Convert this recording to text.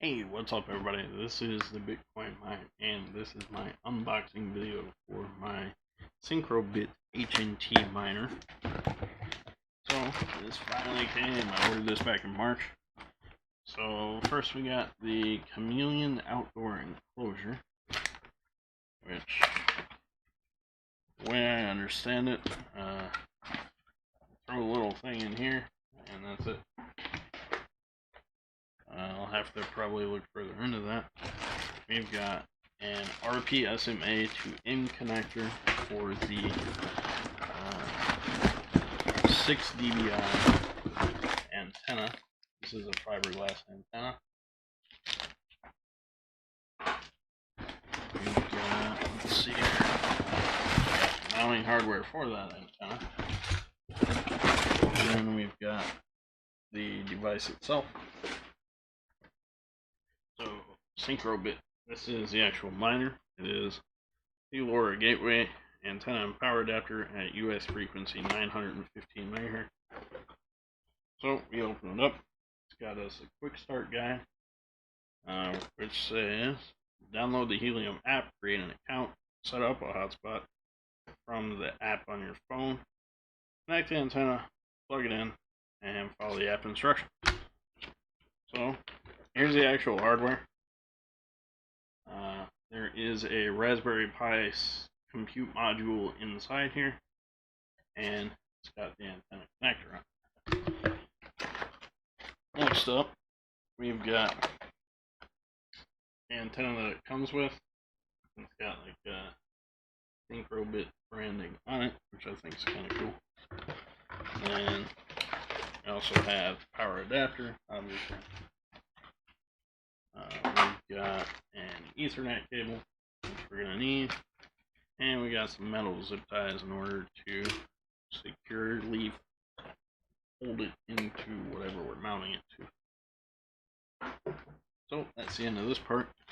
Hey, what's up everybody? This is the Bitcoin Mine, and this is my unboxing video for my SyncroB.it HNT miner. So, this finally came. I ordered this back in March. So, first we got the Chameleon Outdoor Enclosure, which, the way I understand it, throw a little thing in here, and that's it. I'll have to probably look further into that. We've got an RP-SMA to IN connector for the 6 dBi antenna. This is a fiberglass antenna. We've got, let's see here, mounting hardware for that antenna. And then we've got the device itself. So, SyncroB.it, this is the actual miner. It is the LoRa gateway, antenna and power adapter at US frequency 915 MHz. So, we open it up. It's got us a quick start guide, which says, download the Helium app, create an account, set up a hotspot from the app on your phone, connect the antenna, plug it in, and follow the app instructions. So, here's the actual hardware. There is a Raspberry Pi compute module inside here, and it's got the antenna connector on it. Next up, we've got the antenna that it comes with. It's got like SyncroB.it branding on it, which I think is kind of cool. And we also have power adapter, obviously. We've got an Ethernet cable, which we're going to need, and we got some metal zip ties in order to securely hold it into whatever we're mounting it to. So that's the end of this part.